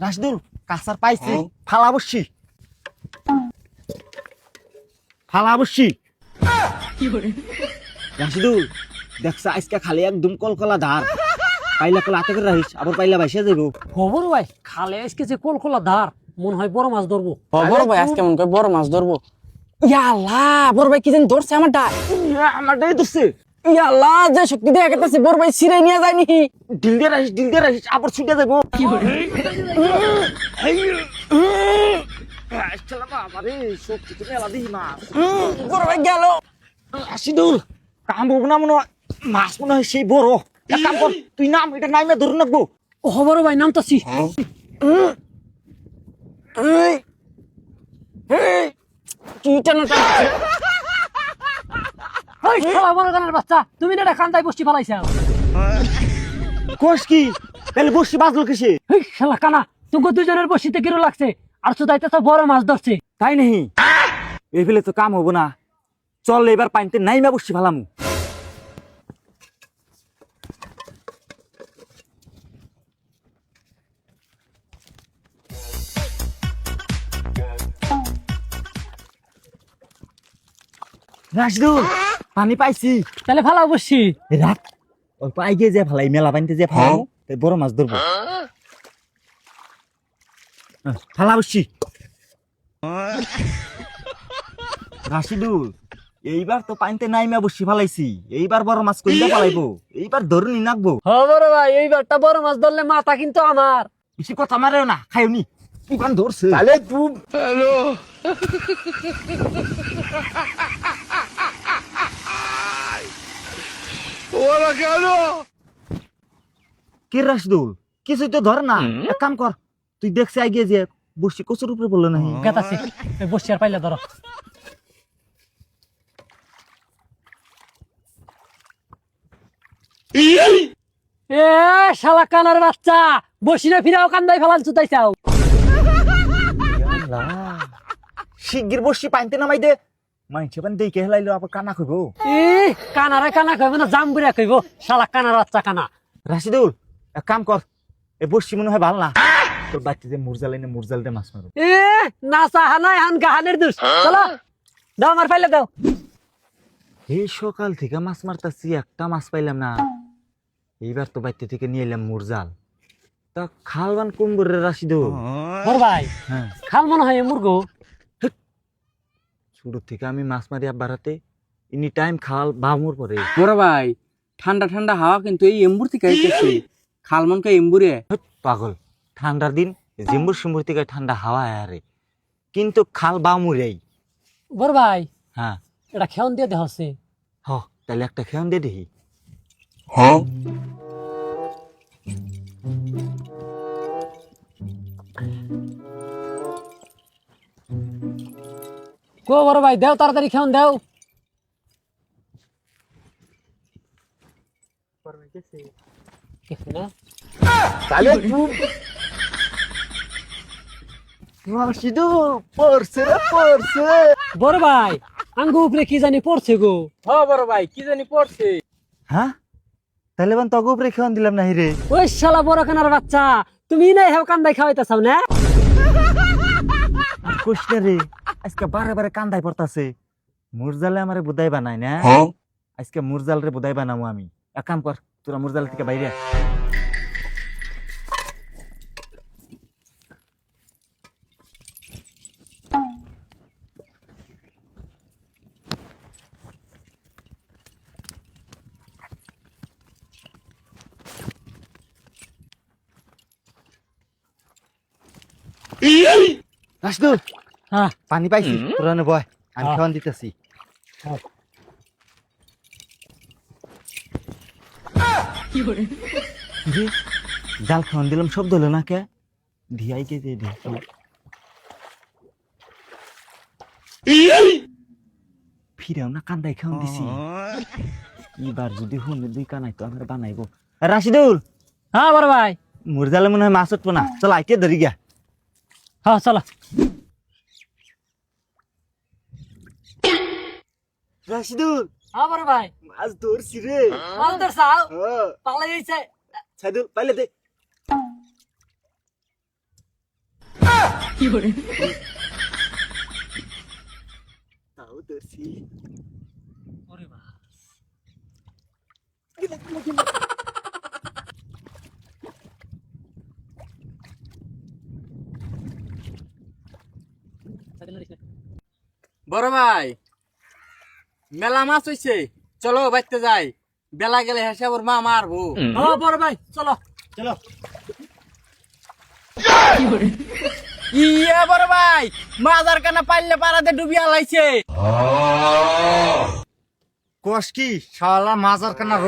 রাশিদুল কাঁচার পাইছি ফালা বসছি রাশিদুল দেখছ আজকে খালি একদম কলকলা ধার পাইলা কলা হাতে করে রাখিস আবার পাইলা বাইসে যাইব খবর ভাই খালে আজকে যে কলকলা ধার মনে হয় বড় মাছ ধরবো। বড় ভাই আজকে মন করে বড় মাছ ধরবো। ইয়াল্লাহ বড় ভাই কি জানি ধরছে আমারটা। আমারটাই ধরছে। ইয়াল্লাহ যে শক্তি দিয়ে গেছে বড় ভাই ছিঁড়ে নিয়ে যায়নি। ডিল দিয়ে রাখিস আবার ছুটে যাবো। বড় ভাই গেল। রাশিদুল কাম হবো না মনে হয় মাছ মনে হয় সেই বড় এক কাম কর তুই নাম এটা নাইমে ধরে রাখবো। ও বড় ভাই নামতাছি। বড় গানের বাচ্চা তুমি না খান্দায় বসছি ফেলাইছা কোষ কি তাহলে বসছি বাজলো কিসে? শালা কানা তুমি দুজনের বসিতে কিরো লাগছে আর চুদাইতে তো বড় মাছ ধরছে তাই নাহি এই ফেলে তো কাম হবো না চল এবার পানিতে নাইমা বসছি ভালামু। রাশিদুল পানি পাইছি তাহলে ফেলাও বসছি রাখ অল্প আগে যে ভালাই মেলা পানিতে যে ফালামু তাই বড় মাছ ধরবো। ফালা বসছি রাশিদুল এইবার তো পানিতে নাইমা বসছি ফালাইছি এইবার বড় মাছ কইলা ফালাইবো এইবার ধরুনি নাকবো। বড় ভাই এইবারটা বড় মাছ ধরলে মাথা কিন্তু আমার বেশি কথা মারেও না খাইওনি দোকান ধরছে কে রাশিদুল কিছুই তো ধরে না এক কাম কর তুই দেখছি আগে যে বসছি কচুর উপরে বললো না গেতাছি বসছি আর পাইলে ধরো এ শালা কানার বাচ্চা বসি না ফিরাও কান্দাই ফেলান চুতাই চাও শিগগির বসছি পানিতে নামাই দে মাইছে পানি দেখে হেলাইলো আবার কানা খুঁজবো। কানারে কানা কইব না জাম বুড়া কইব শালা কানার বাচ্চা কানা। রাশিদুল এক কাম কর এ বসছি মনে হয় ভালো না তোর বাচ্চা যে মুরজাল এনে মুরজাল দিয়ে মাছ মারো। না সাহানাই হান গাহানের দুষ চলো দাও আমার পাইলে দাও। এই সকাল থেকে মাছ মারতাছি একটা মাছ পাইলাম না এইবার তো বাইতে থেকে নিয়ে এলাম মুরজাল তা খালবান কুম্বুরের রাশিদুল। বড় ভাই হ্যাঁ খাল মনে হয় মুরগো ছোট থেকে আমি মাছ মারি বাড়াতে এনি টাইম খাল বামুর পরে। বড় ভাই ঠান্ডা ঠান্ডা হাওয়া কিন্তু এই এম্বুর থেকে আইতেছে খালমনকে এম্বুরে। পাগল ঠান্ডার দিন জিম্বুর সিম্বুর থেকে ঠান্ডা হাওয়া আরে কিন্তু খাল বামুরেই। বড় ভাই হ্যাঁ এটা খেয়ন দিয়ে দেহছে হ তাহলে একটা খেয়ন দিয়ে দেখি। কো বড় ভাই দেও তাড়াতাড়ি খেয়ন দেও। রাশিদুল পড়ছে রে পড়ছে। বড় ভাই আঙ্গু উপরে কি জানি পড়ছে গো। বড় ভাই কি জানি পড়ছে। হ্যাঁ তাহলে বান তগো উপরে খেয়ন দিলাম না রে। ওই শালা বড় কানার বাচ্চা তুমি নাই হেও কান্দাই খাওয়াইতাছাও না কৃষ্ণ রে আজকে বারে বারে কান্দাই পড়তাছে মুরজালে আমারে বুদাই বানাই না আজকে মুরজাল রে বুদাই বানামু আমি। এক কাম কর তোরা মুরজাল থেকে বাইরে রাশিদুল হ্যাঁ পানি পাইছি তোরা নে বয় আমি খাওয়ান দিতেছি। জাল খাওয়ান দিলাম শব্দ হলো না কে ধিয়াই কে দিয়ে ফিরেও না কান্দাই খাওয়ান দিছি এবার যদি হুনে দুই কানাই তো আমার বানাইবো। রাশিদুল হ্যাঁ বড় ভাই মুরজালে মনে হয় মাছ উঠবো না চল আইতে ধরি গা। হ্যাঁ চলো রাশিদুল হ্যাঁ বড় ভাই মাছ ধরছি রে। মাল ধরছাও পালাই যাইছে সাইদুল পাইলে দে তাও ধরছি। ওরে মাছ বড় ভাই মেলা মাছ হইছে, চলো বাইতে যাই, বেলা গেলে হেসে ওর মা মারবো। ও বড় ভাই চলো চলো। ইয়ে বড় ভাই, মাজার কানা পাইলে পারাতে ডুবিয়া লাইছে। কস কি শালা মাজার কানা র